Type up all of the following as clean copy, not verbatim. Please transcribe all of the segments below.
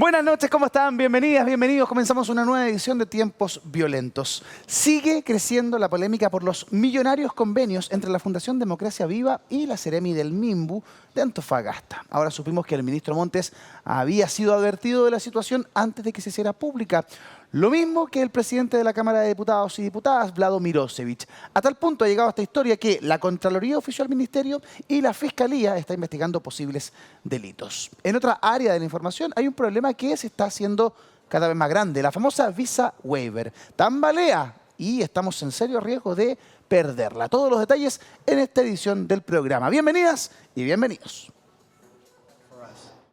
Buenas noches, ¿cómo están? Bienvenidas, bienvenidos. Comenzamos una nueva edición de Tiempos Violentos. Sigue creciendo la polémica por los millonarios convenios entre la Fundación Democracia Viva y la Seremi del Minbu de Antofagasta. Ahora supimos que el ministro Montes había sido advertido de la situación antes de que se hiciera pública. Lo mismo que el presidente de la Cámara de Diputados y Diputadas, Vlado Mirosevic. A tal punto ha llegado esta historia que la Contraloría ofició al Ministerio y la Fiscalía está investigando posibles delitos. En otra área de la información hay un problema que se está haciendo cada vez más grande, la famosa Visa Waiver. Tambalea y estamos en serio riesgo de perderla. Todos los detalles en esta edición del programa. Bienvenidas y bienvenidos.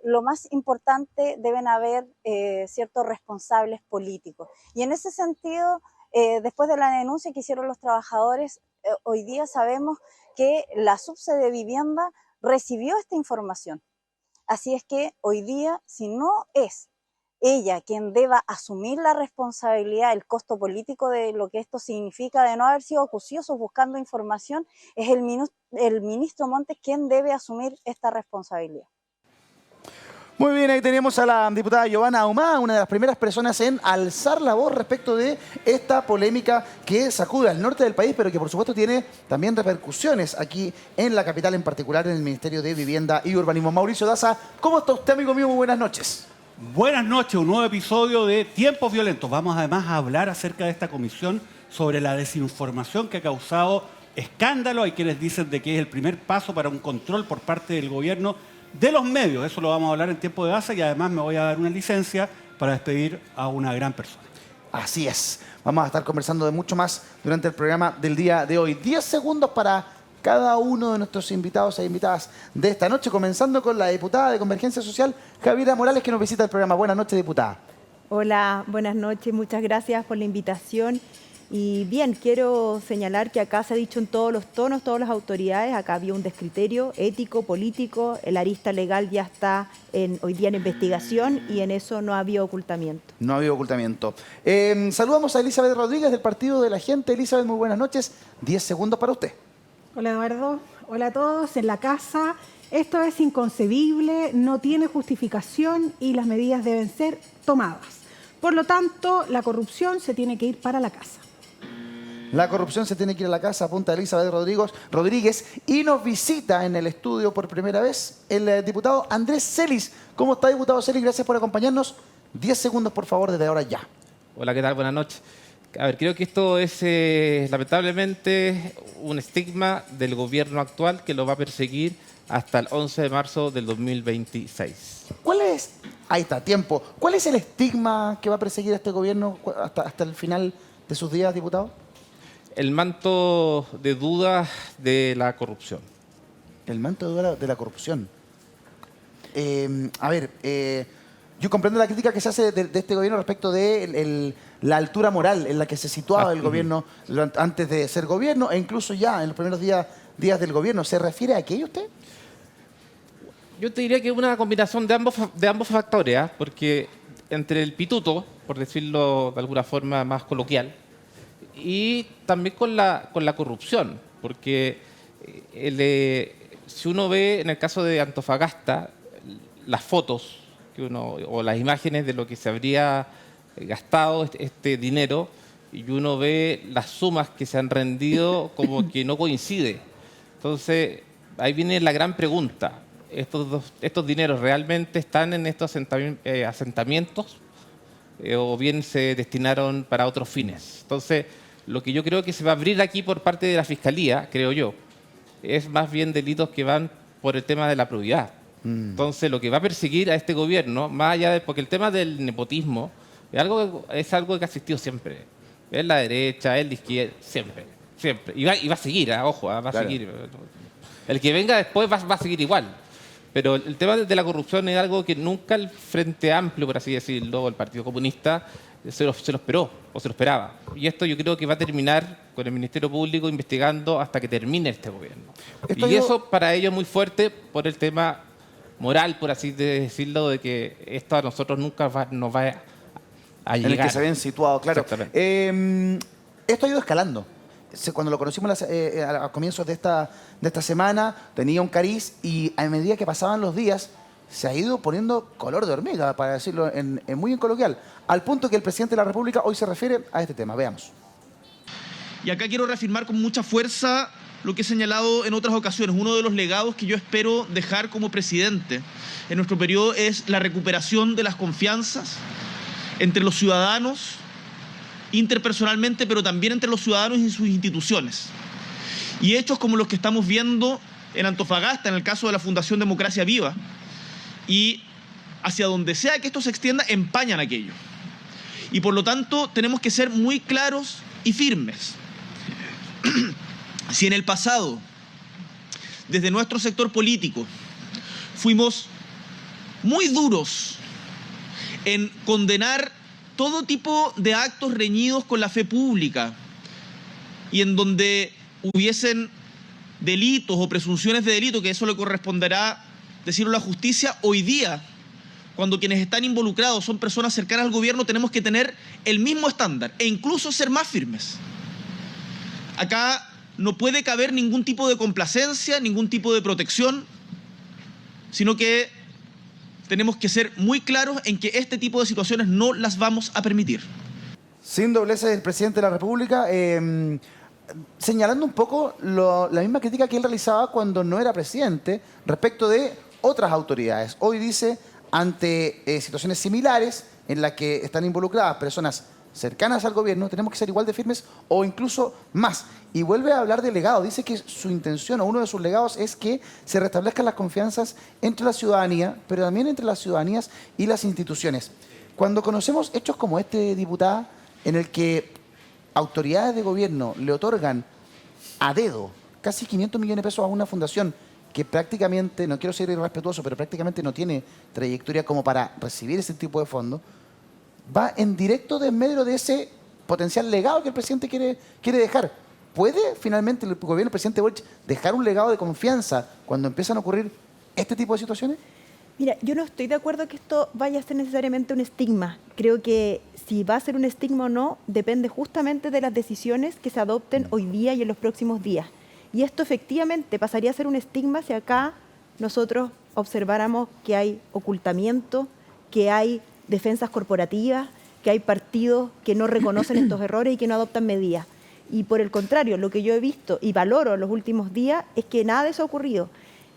Lo más importante, deben haber ciertos responsables políticos. Y en ese sentido, después de la denuncia que hicieron los trabajadores, hoy día sabemos que la subsede de vivienda recibió esta información. Así es que hoy día, si no es ella quien deba asumir la responsabilidad, el costo político de lo que esto significa de no haber sido acuciosos buscando información, es el ministro Montes quien debe asumir esta responsabilidad. Muy bien, ahí tenemos a la diputada Giovanna Ahumada, una de las primeras personas en alzar la voz respecto de esta polémica que sacude al norte del país, pero que por supuesto tiene también repercusiones aquí en la capital, en particular en el Ministerio de Vivienda y Urbanismo. Mauricio Daza, ¿cómo está usted, amigo mío? Muy buenas noches. Buenas noches, un nuevo episodio de Tiempos Violentos. Vamos además a hablar acerca de esta comisión sobre la desinformación que ha causado escándalo. Hay quienes dicen de que es el primer paso para un control por parte del gobierno de los medios. Eso lo vamos a hablar en Tiempo de Daza y además me voy a dar una licencia para despedir a una gran persona. Así es. Vamos a estar conversando de mucho más durante el programa del día de hoy. 10 segundos para cada uno de nuestros invitados e invitadas de esta noche, comenzando con la diputada de Convergencia Social, Javiera Morales, que nos visita el programa. Buenas noches, diputada. Hola, buenas noches. Muchas gracias por la invitación. Y bien, quiero señalar que acá se ha dicho en todos los tonos, todas las autoridades, acá había un descriterio ético, político, el arista legal ya está hoy día en investigación y en eso no ha habido ocultamiento. No ha habido ocultamiento. Saludamos a Elizabeth Rodríguez del Partido de la Gente. Elizabeth, muy buenas noches. 10 segundos para usted. Hola Eduardo, hola a todos en la casa. Esto es inconcebible, no tiene justificación y las medidas deben ser tomadas. Por lo tanto, la corrupción se tiene que ir para la casa. La corrupción se tiene que ir a la casa, apunta Elizabeth Rodríguez, y nos visita en el estudio por primera vez el diputado Andrés Celis. ¿Cómo está, diputado Celis? Gracias por acompañarnos. 10 segundos, por favor, desde ahora ya. Hola, ¿qué tal? Buenas noches. A ver, creo que esto es lamentablemente un estigma del gobierno actual que lo va a perseguir hasta el 11 de marzo del 2026. ¿Cuál es? Ahí está, tiempo. ¿Cuál es el estigma que va a perseguir a este gobierno hasta el final de sus días, diputado? El manto de dudas de la corrupción. El manto de la corrupción. Yo comprendo la crítica que se hace de este gobierno respecto de la altura moral en la que se situaba el gobierno antes de ser gobierno e incluso ya en los primeros días del gobierno. ¿Se refiere a aquello usted? Yo te diría que es una combinación de ambos factores, ¿eh? Porque entre el pituto, por decirlo de alguna forma más coloquial, y también con la corrupción, porque si uno ve en el caso de Antofagasta las fotos o las imágenes de lo que se habría gastado este dinero y uno ve las sumas que se han rendido como que no coincide. Entonces, ahí viene la gran pregunta. ¿Estos dineros realmente están en estos asentamientos o bien se destinaron para otros fines? Entonces, lo que yo creo que se va a abrir aquí por parte de la Fiscalía, creo yo, es más bien delitos que van por el tema de la probidad. Entonces, lo que va a perseguir a este gobierno, más allá de... Porque el tema del nepotismo es algo que ha existido siempre. Es la derecha, es la izquierda, siempre. Y va a seguir, ojo, va a seguir. El que venga después va a seguir igual. Pero el tema de la corrupción es algo que nunca el Frente Amplio, por así decirlo, el Partido Comunista, se lo esperó o se lo esperaba. Y esto yo creo que va a terminar con el Ministerio Público investigando hasta que termine este gobierno. Eso para ellos es muy fuerte por el tema moral, por así decirlo, de que esto a nosotros nunca nos va a llegar. En el que se habían situado, claro. Esto ha ido escalando. Cuando lo conocimos a comienzos de esta semana, tenía un cariz y a medida que pasaban los días, se ha ido poniendo color de hormiga, para decirlo muy en coloquial, al punto que el presidente de la República hoy se refiere a este tema. Veamos. Y acá quiero reafirmar con mucha fuerza lo que he señalado en otras ocasiones. Uno de los legados que yo espero dejar como presidente en nuestro periodo es la recuperación de las confianzas entre los ciudadanos, interpersonalmente, pero también entre los ciudadanos y sus instituciones. Y hechos como los que estamos viendo en Antofagasta, en el caso de la Fundación Democracia Viva, y hacia donde sea que esto se extienda, empañan aquello. Y por lo tanto tenemos que ser muy claros y firmes. Si en el pasado, desde nuestro sector político, fuimos muy duros en condenar todo tipo de actos reñidos con la fe pública y en donde hubiesen delitos o presunciones de delito, que eso le corresponderá decirlo a la justicia, hoy día, cuando quienes están involucrados son personas cercanas al gobierno, tenemos que tener el mismo estándar e incluso ser más firmes. Acá no puede caber ningún tipo de complacencia, ningún tipo de protección, sino que tenemos que ser muy claros en que este tipo de situaciones no las vamos a permitir. Sin dobleces del presidente de la República, señalando un poco la misma crítica que él realizaba cuando no era presidente respecto de otras autoridades. Hoy dice, ante situaciones similares en las que están involucradas personas cercanas al gobierno, tenemos que ser igual de firmes o incluso más. Y vuelve a hablar de legado. Dice que su intención o uno de sus legados es que se restablezcan las confianzas entre la ciudadanía, pero también entre las ciudadanías y las instituciones. Cuando conocemos hechos como este, diputada, en el que autoridades de gobierno le otorgan a dedo casi 500 millones de pesos a una fundación que prácticamente, no quiero ser irrespetuoso, pero prácticamente no tiene trayectoria como para recibir ese tipo de fondos, va en directo de en medio de ese potencial legado que el presidente quiere dejar. ¿Puede finalmente el gobierno del presidente Boric dejar un legado de confianza cuando empiezan a ocurrir este tipo de situaciones? Mira, yo no estoy de acuerdo que esto vaya a ser necesariamente un estigma. Creo que si va a ser un estigma o no, depende justamente de las decisiones que se adopten hoy día y en los próximos días. Y esto efectivamente pasaría a ser un estigma si acá nosotros observáramos que hay ocultamiento, que hay defensas corporativas, que hay partidos que no reconocen estos errores y que no adoptan medidas. Y por el contrario, lo que yo he visto y valoro en los últimos días es que nada de eso ha ocurrido.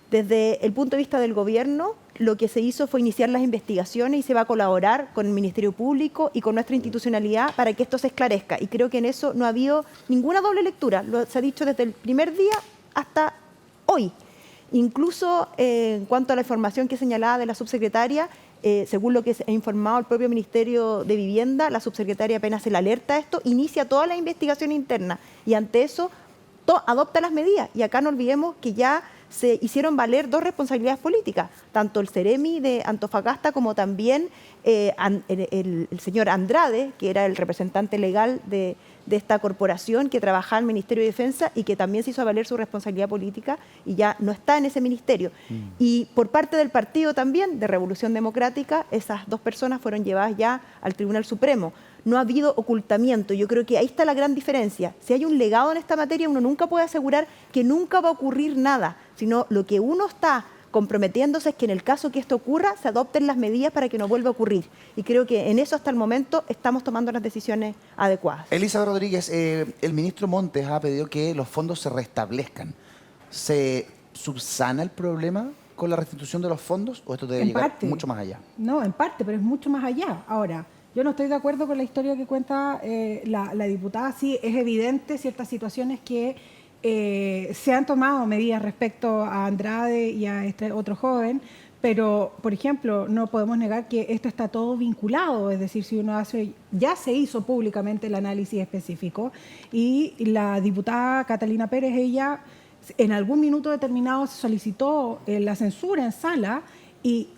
Desde el punto de vista del gobierno, lo que se hizo fue iniciar las investigaciones y se va a colaborar con el Ministerio Público y con nuestra institucionalidad para que esto se esclarezca. Y creo que en eso no ha habido ninguna doble lectura. Se ha dicho desde el primer día hasta hoy. Incluso en cuanto a la información que señalaba de la subsecretaria, según lo que ha informado el propio Ministerio de Vivienda, la subsecretaria apenas se le alerta a esto, inicia toda la investigación interna y ante eso adopta las medidas. Y acá no olvidemos que ya se hicieron valer dos responsabilidades políticas, tanto el Ceremi de Antofagasta como también el señor Andrade, que era el representante legal de esta corporación que trabajaba en el Ministerio de Defensa y que también se hizo valer su responsabilidad política y ya no está en ese ministerio. Y por parte del partido también, de Revolución Democrática, esas dos personas fueron llevadas ya al Tribunal Supremo. No ha habido ocultamiento. Yo creo que ahí está la gran diferencia. Si hay un legado en esta materia, uno nunca puede asegurar que nunca va a ocurrir nada, sino lo que uno está comprometiéndose es que en el caso que esto ocurra, se adopten las medidas para que no vuelva a ocurrir. Y creo que en eso hasta el momento estamos tomando las decisiones adecuadas. Elizabeth Rodríguez, el ministro Montes ha pedido que los fondos se restablezcan. ¿Se subsana el problema con la restitución de los fondos o esto debe llegar mucho más allá? No, en parte, pero es mucho más allá. Ahora, yo no estoy de acuerdo con la historia que cuenta la diputada. Sí, es evidente ciertas situaciones que se han tomado medidas respecto a Andrade y a este otro joven, pero, por ejemplo, no podemos negar que esto está todo vinculado, es decir, si uno hace, ya se hizo públicamente el análisis específico y la diputada Catalina Pérez, ella en algún minuto determinado solicitó la censura en sala y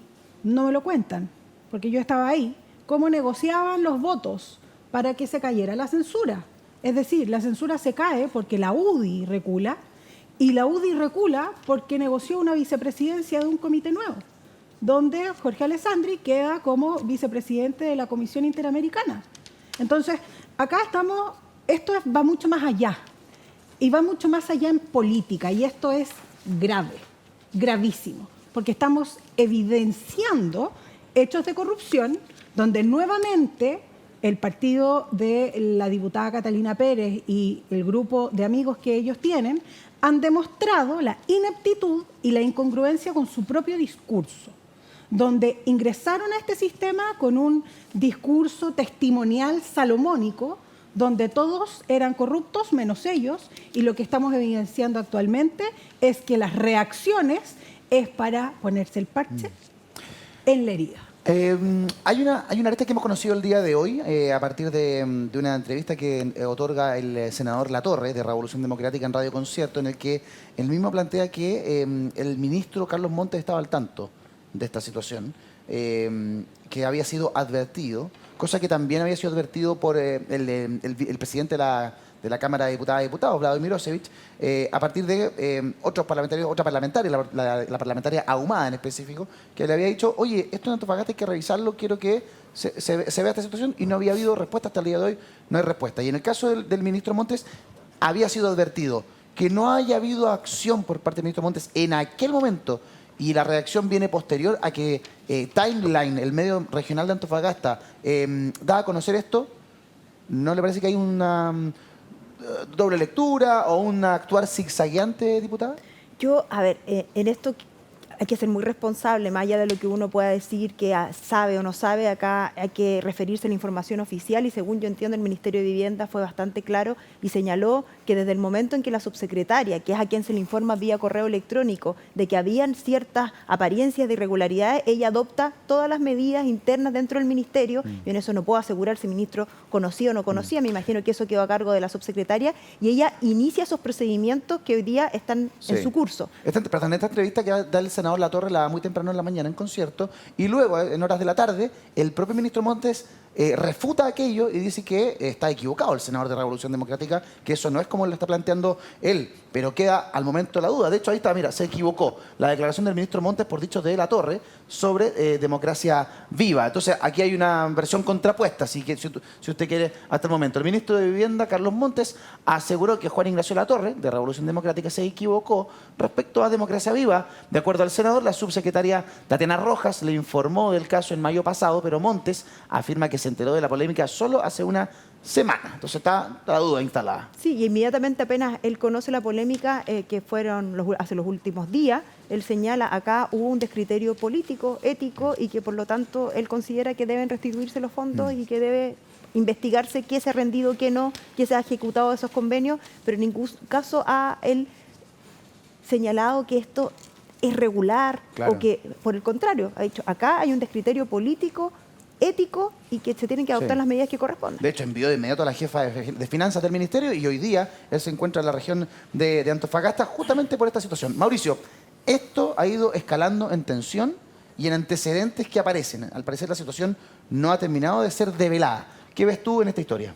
no me lo cuentan, porque yo estaba ahí, cómo negociaban los votos para que se cayera la censura. Es decir, la censura se cae porque la UDI recula y la UDI recula porque negoció una vicepresidencia de un comité nuevo, donde Jorge Alessandri queda como vicepresidente de la Comisión Interamericana. Entonces, acá estamos, esto va mucho más allá y va mucho más allá en política y esto es grave, gravísimo, porque estamos evidenciando hechos de corrupción donde nuevamente el partido de la diputada Catalina Pérez y el grupo de amigos que ellos tienen han demostrado la ineptitud y la incongruencia con su propio discurso, donde ingresaron a este sistema con un discurso testimonial salomónico, donde todos eran corruptos menos ellos, y lo que estamos evidenciando actualmente es que las reacciones es para ponerse el parche en la herida. Hay una arista que hemos conocido el día de hoy a partir de una entrevista que otorga el senador Latorre de Revolución Democrática en Radio Concierto, en el que él mismo plantea que el ministro Carlos Montes estaba al tanto de esta situación, que había sido advertido, cosa que también había sido advertido por el presidente de la Cámara de Diputadas y Diputados, Vladimir Milosevic, a partir de otra parlamentaria, la parlamentaria Ahumada en específico, que le había dicho, oye, esto en Antofagasta hay que revisarlo, quiero que se vea esta situación, y no había habido respuesta hasta el día de hoy, no hay respuesta. Y en el caso del ministro Montes, había sido advertido que no haya habido acción por parte del ministro Montes en aquel momento, y la reacción viene posterior a que Timeline, el medio regional de Antofagasta, da a conocer esto. ¿No le parece que hay una doble lectura o un actuar zigzagueante, diputada? Yo, a ver, en esto hay que ser muy responsable, más allá de lo que uno pueda decir que sabe o no sabe, acá hay que referirse a la información oficial, y según yo entiendo, el Ministerio de Vivienda fue bastante claro y señaló que desde el momento en que la subsecretaria, que es a quien se le informa vía correo electrónico de que habían ciertas apariencias de irregularidades, ella adopta todas las medidas internas dentro del ministerio. Yo en eso no puedo asegurar si el ministro conocía o no conocía, me imagino que eso quedó a cargo de la subsecretaria, y ella inicia esos procedimientos que hoy día están en su curso. Esta entrevista que da el senador Latorre la da muy temprano en la mañana en Concierto, y luego, en horas de la tarde, el propio ministro Montes refuta aquello y dice que está equivocado el senador de Revolución Democrática, que eso no es como lo está planteando él, pero queda al momento la duda. De hecho, ahí está, mira, se equivocó la declaración del ministro Montes por dicho de Latorre sobre democracia viva. Entonces, aquí hay una versión contrapuesta, así que si usted quiere, hasta el momento. El ministro de Vivienda, Carlos Montes, aseguró que Juan Ignacio Latorre, de Revolución Democrática, se equivocó respecto a democracia viva. De acuerdo al senador, la subsecretaria Tatiana Rojas le informó del caso en mayo pasado, pero Montes afirma que se enteró de la polémica solo hace una semana. Entonces está la duda instalada. Sí, y inmediatamente apenas él conoce la polémica que fueron hace los últimos días, él señala acá hubo un descriterio político, ético, y que por lo tanto él considera que deben restituirse los fondos y que debe investigarse qué se ha rendido, qué no, qué se ha ejecutado de esos convenios, pero en ningún caso ha él señalado que esto es regular, o que, por el contrario, ha dicho, acá hay un descriterio político, ético, y que se tienen que adoptar las medidas que correspondan. De hecho, envió de inmediato a la jefa de finanzas del ministerio, y hoy día él se encuentra en la región de Antofagasta justamente por esta situación. Mauricio, esto ha ido escalando en tensión y en antecedentes que aparecen. Al parecer la situación no ha terminado de ser develada. ¿Qué ves tú en esta historia?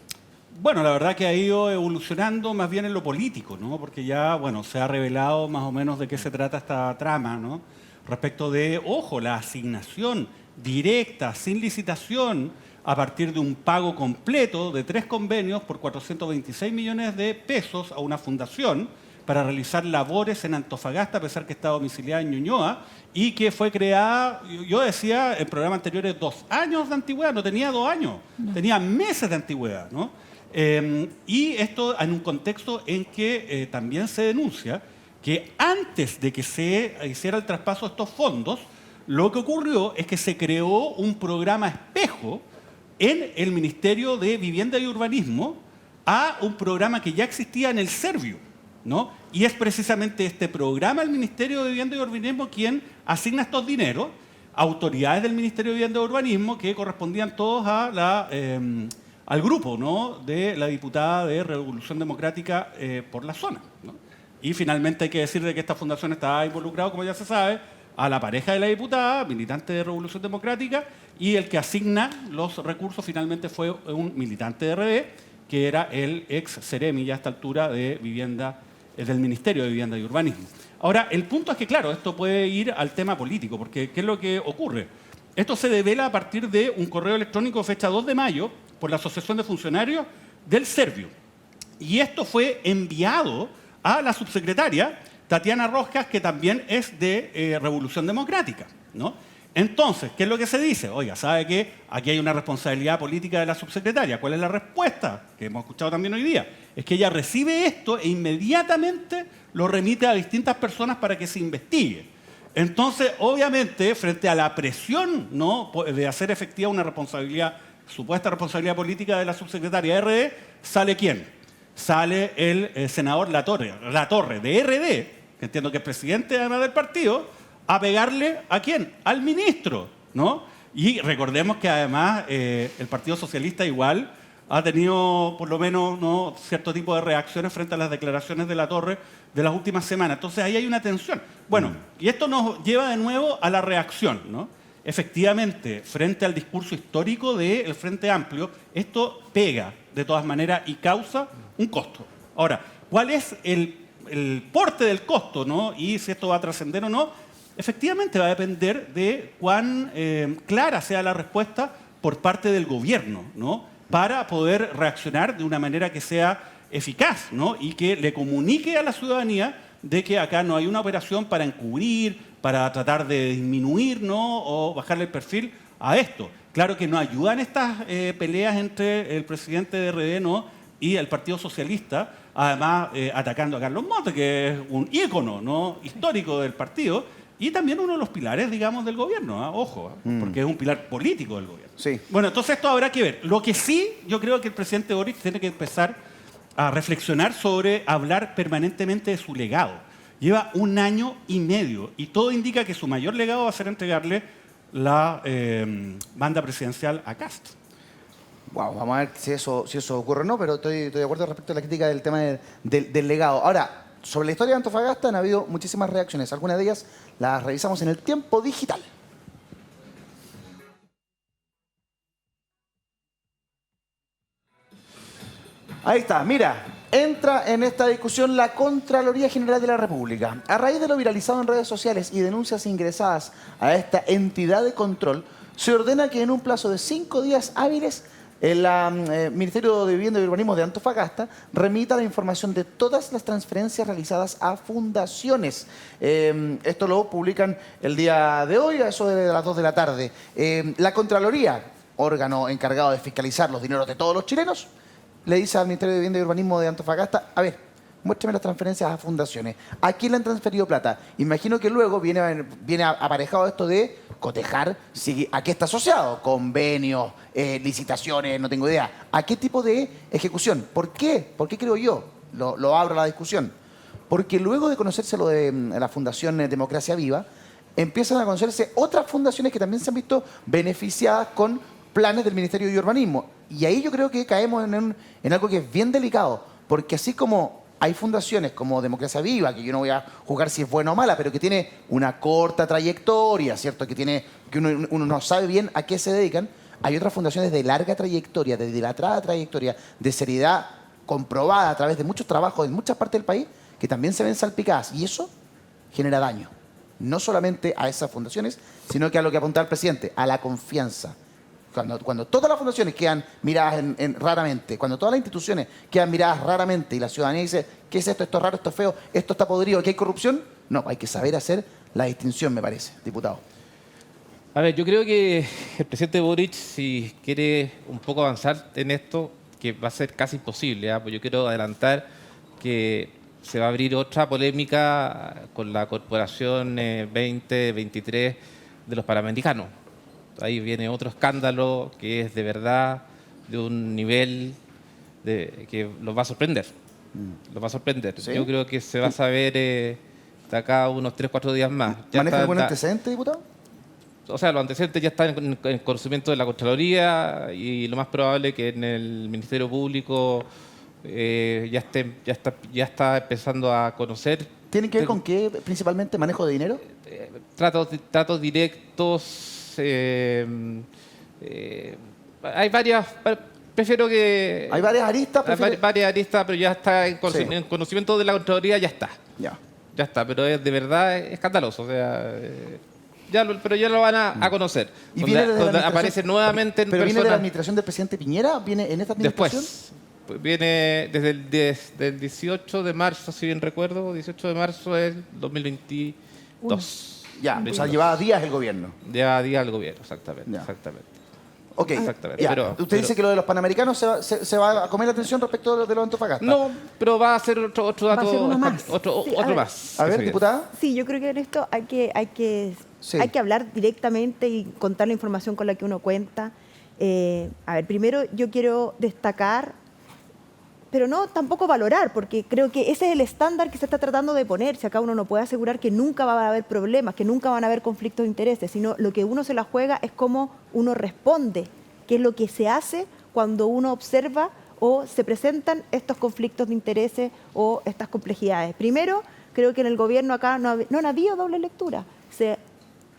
Bueno, la verdad que ha ido evolucionando más bien en lo político, ¿no? Porque ya, bueno, se ha revelado más o menos de qué se trata esta trama, ¿no? Respecto de, ojo, la asignación directa, sin licitación, a partir de un pago completo de 3 convenios por 426 millones de pesos a una fundación para realizar labores en Antofagasta, a pesar que está domiciliada en Ñuñoa, y que fue creada, yo decía en programas anteriores, 2 años de antigüedad, no tenía 2 años, tenía meses de antigüedad, ¿no? Y esto en un contexto en que también se denuncia que antes de que se hiciera el traspaso de estos fondos, lo que ocurrió es que se creó un programa espejo en el Ministerio de Vivienda y Urbanismo a un programa que ya existía en el Servio, ¿no? Y es precisamente este programa, el Ministerio de Vivienda y Urbanismo, quien asigna estos dineros a autoridades del Ministerio de Vivienda y Urbanismo que correspondían todos a al grupo, ¿no?, de la diputada de Revolución Democrática por la zona, ¿no? Y finalmente hay que decir de que esta fundación está involucrada, como ya se sabe, a la pareja de la diputada, militante de Revolución Democrática, y el que asigna los recursos finalmente fue un militante de RD, que era el ex Ceremi, ya a esta altura, de vivienda, del Ministerio de Vivienda y Urbanismo. Ahora, el punto es que, claro, esto puede ir al tema político, porque ¿qué es lo que ocurre? Esto se devela a partir de un correo electrónico fecha 2 de mayo por la Asociación de Funcionarios del Servio. Y esto fue enviado a la subsecretaria Tatiana Rojas, que también es de Revolución Democrática, ¿no? Entonces, ¿qué es lo que se dice? Oiga, ¿sabe qué? Aquí hay una responsabilidad política de la subsecretaria. ¿Cuál es la respuesta? Que hemos escuchado también hoy día. Es que ella recibe esto e inmediatamente lo remite a distintas personas para que se investigue. Entonces, obviamente, frente a la presión, ¿no?, de hacer efectiva una responsabilidad, supuesta responsabilidad política de la subsecretaria de RD, ¿sale quién? Sale el senador Latorre, de RD, que entiendo que es presidente además del partido, a pegarle ¿a quién? Al ministro, ¿no? Y recordemos que además el Partido Socialista igual ha tenido por lo menos, ¿no?, cierto tipo de reacciones frente a las declaraciones de Latorre de las últimas semanas. Entonces ahí hay una tensión. Bueno, y esto nos lleva de nuevo a la reacción, ¿no? Efectivamente, frente al discurso histórico del Frente Amplio, esto pega de todas maneras y causa un costo. Ahora, ¿cuál es el porte del costo, ¿no?, y si esto va a trascender o no? Efectivamente va a depender de cuán clara sea la respuesta por parte del gobierno, ¿no?, para poder reaccionar de una manera que sea eficaz, ¿no?, y que le comunique a la ciudadanía de que acá no hay una operación para encubrir, para tratar de disminuir, ¿no?, o bajarle el perfil a esto. Claro que no ayudan estas peleas entre el presidente de RD, ¿no?, y el Partido Socialista, además atacando a Carlos Motta, que es un ícono, ¿no?, histórico del partido, y también uno de los pilares, digamos, del gobierno, ¿eh? Ojo, porque es un pilar político del gobierno. Sí. Bueno, entonces esto habrá que ver. Lo que sí, yo creo que el presidente Boric tiene que empezar a reflexionar sobre hablar permanentemente de su legado. Lleva 1 año y medio y todo indica que su mayor legado va a ser entregarle la banda presidencial a Kast. Wow, vamos a ver si eso ocurre o no, pero estoy de acuerdo respecto a la crítica del tema del legado. Ahora, sobre la historia de Antofagasta han habido muchísimas reacciones. Algunas de ellas las revisamos en el Tiempo Digital. Ahí está, mira, entra en esta discusión la Contraloría General de la República. A raíz de lo viralizado en redes sociales y denuncias ingresadas a esta entidad de control, se ordena que en un plazo de 5 días hábiles el Ministerio de Vivienda y Urbanismo de Antofagasta remita la información de todas las transferencias realizadas a fundaciones. Esto lo publican el día de hoy, a eso de las 2 de la tarde. La Contraloría, órgano encargado de fiscalizar los dineros de todos los chilenos, le dice al Ministerio de Vivienda y Urbanismo de Antofagasta, a ver, muéstrame las transferencias a fundaciones. ¿A quién le han transferido plata? Imagino que luego viene aparejado esto de cotejar a qué está asociado. Convenios, licitaciones, no tengo idea. ¿A qué tipo de ejecución? ¿Por qué? ¿Por qué creo yo? Lo abro a la discusión. Porque luego de conocerse lo de la Fundación Democracia Viva, empiezan a conocerse otras fundaciones que también se han visto beneficiadas con planes del Ministerio de Urbanismo. Y ahí yo creo que caemos en algo que es bien delicado. Porque así como hay fundaciones como Democracia Viva, que yo no voy a juzgar si es buena o mala, pero que tiene una corta trayectoria, ¿cierto? Que uno no sabe bien a qué se dedican. Hay otras fundaciones de larga trayectoria, de dilatada trayectoria, de seriedad comprobada a través de muchos trabajos en muchas partes del país, que también se ven salpicadas. Y eso genera daño. No solamente a esas fundaciones, sino que a lo que apuntaba el presidente, a la confianza. Cuando todas las fundaciones quedan miradas raramente, cuando todas las instituciones quedan miradas raramente y la ciudadanía dice, ¿qué es esto? ¿Esto es raro? ¿Esto es feo? ¿Esto está podrido? ¿Aquí hay corrupción? No, hay que saber hacer la distinción, me parece, diputado. A ver, yo creo que el presidente Boric, si quiere un poco avanzar en esto, que va a ser casi imposible, pues yo quiero adelantar que se va a abrir otra polémica con la Corporación 2023 de los Panamericanos. Ahí viene otro escándalo que es de verdad de un nivel que los va a sorprender. Los va a sorprender. ¿Sí? Yo creo que se va a saber de acá a unos 3-4 días más. ¿Maneja algún antecedente, diputado? O sea, los antecedentes ya están en conocimiento de la Contraloría y lo más probable que en el Ministerio Público ya está empezando a conocer. ¿Tienen que ver con qué principalmente? ¿Manejo de dinero? Tratos directos. Hay varias, prefiero que... ¿Hay varias aristas? Varias aristas, pero ya está en conocimiento de la Contraloría, ya está. Ya está, pero es de verdad escandaloso, o sea... pero ya lo van a conocer. ¿Y donde aparece nuevamente en ¿Pero personas... viene de la administración del presidente Piñera? ¿Viene en esta administración? viene desde el 18 de marzo, si bien recuerdo, 18 de marzo del 2022. Ya, o sea, llevaba días el gobierno. Lleva días el gobierno, exactamente. Ya. Exactamente. Ok, Exactamente. ya. Pero- Usted dice que lo de los panamericanos se va a comer la atención respecto de los Antofagasta. No, pero va a ser otro Va a dato. ser uno más. Otro, Sí, a otro ver. más. A ver, Eso es. diputada. Sí, yo creo que en esto Sí. hay que hablar directamente y contar la información con la que uno cuenta. A ver, primero yo quiero destacar, pero no tampoco valorar, porque creo que ese es el estándar que se está tratando de poner. Si acá uno no puede asegurar que nunca va a haber problemas, que nunca van a haber conflictos de intereses, sino lo que uno se la juega es cómo uno responde, qué es lo que se hace cuando uno observa o se presentan estos conflictos de intereses o estas complejidades. Primero, creo que en el gobierno acá no han habido doble lectura. Se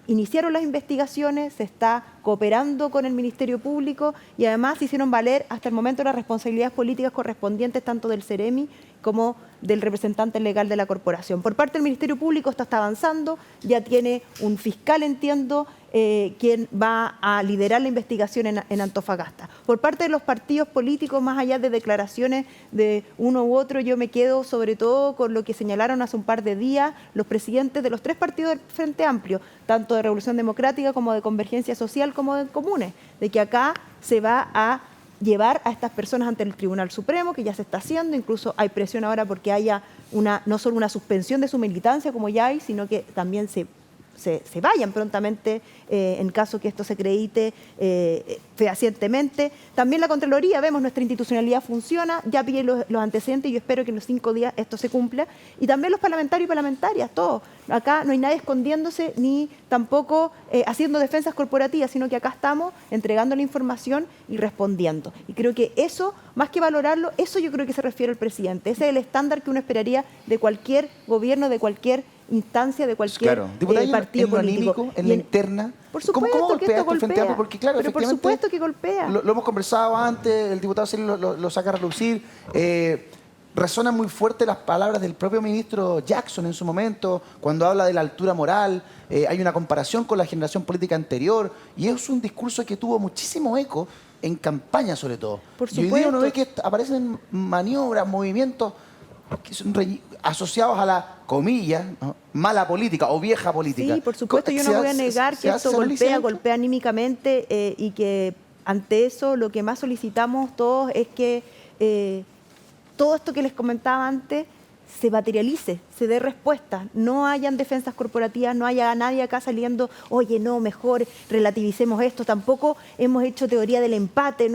iniciaron las investigaciones, se está cooperando con el Ministerio Público y además se hicieron valer hasta el momento las responsabilidades políticas correspondientes tanto del CEREMI como del representante legal de la corporación. Por parte del Ministerio Público esto está avanzando, ya tiene un fiscal, entiendo, quien va a liderar la investigación en Antofagasta. Por parte de los partidos políticos, más allá de declaraciones de uno u otro, yo me quedo sobre todo con lo que señalaron hace un par de días los presidentes de los 3 partidos del Frente Amplio, tanto de Revolución Democrática como de Convergencia Social como de Comunes, de que acá se va a llevar a estas personas ante el Tribunal Supremo, que ya se está haciendo, incluso hay presión ahora porque haya no solo una suspensión de su militancia como ya hay, sino que también se vayan prontamente en caso que esto se acredite fehacientemente. También la Contraloría, vemos nuestra institucionalidad funciona, ya pide los antecedentes y yo espero que en los 5 días esto se cumpla. Y también los parlamentarios y parlamentarias, todos. Acá no hay nadie escondiéndose ni tampoco haciendo defensas corporativas, sino que acá estamos entregando la información y respondiendo. Y creo que eso, más que valorarlo, eso yo creo que se refiere al presidente. Ese es el estándar que uno esperaría de cualquier gobierno, de cualquier instancia, de cualquier Claro. Diputada, partido en lo político. anímico, en Y la interna. Por ¿Cómo supuesto que golpea esto esto el Frente golpea. Amplio? Porque claro, Pero por efectivamente, supuesto que golpea. Lo hemos conversado antes, el diputado Celi lo saca a relucir. Resonan muy fuerte las palabras del propio ministro Jackson en su momento, cuando habla de la altura moral. Hay una comparación con la generación política anterior y es un discurso que tuvo muchísimo eco en campaña sobre todo. Por Y hoy día uno ve supuesto. que aparecen maniobras, movimientos que son asociados a la, comillas, ¿no?, mala política o vieja política. Sí, por supuesto, yo no voy a negar que esto golpea anímicamente y que ante eso lo que más solicitamos todos es que todo esto que les comentaba antes se materialice, se dé respuesta, no hayan defensas corporativas, no haya nadie acá saliendo, oye, no, mejor relativicemos esto, tampoco hemos hecho teoría del empate,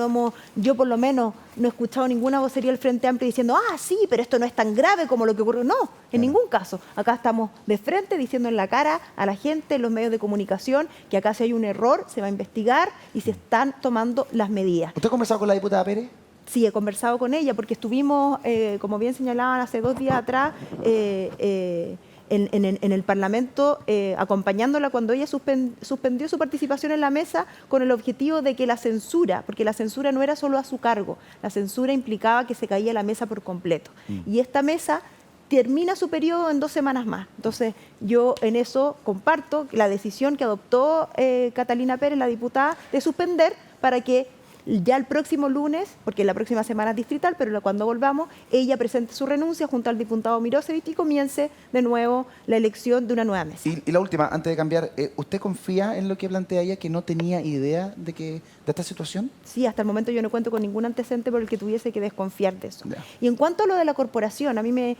yo por lo menos no he escuchado ninguna vocería del Frente Amplio diciendo, sí, pero esto no es tan grave como lo que ocurrió, no, en ningún caso, acá estamos de frente diciendo en la cara a la gente, en los medios de comunicación, que acá si hay un error se va a investigar y se están tomando las medidas. ¿Usted ha conversado con la diputada Pérez? Sí, he conversado con ella porque estuvimos, como bien señalaban hace 2 días atrás, en el Parlamento acompañándola cuando ella suspendió su participación en la mesa con el objetivo de que la censura, porque la censura no era solo a su cargo, la censura implicaba que se caía la mesa por completo. Y esta mesa termina su periodo en 2 semanas más. Entonces, yo en eso comparto la decisión que adoptó Catalina Pérez, la diputada, de suspender para que ya el próximo lunes, porque la próxima semana es distrital, pero cuando volvamos, ella presente su renuncia junto al diputado Mirosevich y comience de nuevo la elección de una nueva mesa. Y la última, antes de cambiar, ¿usted confía en lo que plantea ella, que no tenía idea de esta situación? Sí, hasta el momento yo no cuento con ningún antecedente por el que tuviese que desconfiar de eso. Ya. Y en cuanto a lo de la corporación, a mí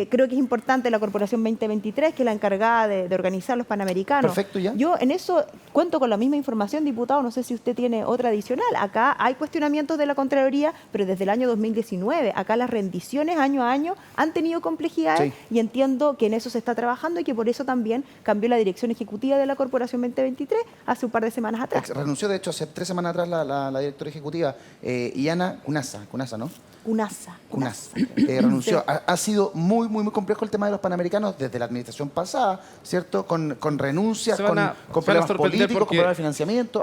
creo que es importante la Corporación 2023, que es la encargada de organizar los Panamericanos. Perfecto, ya. Yo en eso cuento con la misma información, diputado, no sé si usted tiene otra adicional. Acá hay cuestionamientos de la Contraloría, pero desde el año 2019. Acá las rendiciones año a año han tenido complejidades y entiendo que en eso se está trabajando y que por eso también cambió la dirección ejecutiva de la Corporación 2023 hace un par de semanas atrás. Renunció, de hecho, hace 3 semanas atrás la directora ejecutiva, Iana Cunasa, ¿no? Cunasa. Renunció. Ha sido muy complejo el tema de los Panamericanos desde la administración pasada, ¿cierto? Con renuncias, con problemas políticos, con problemas de financiamiento.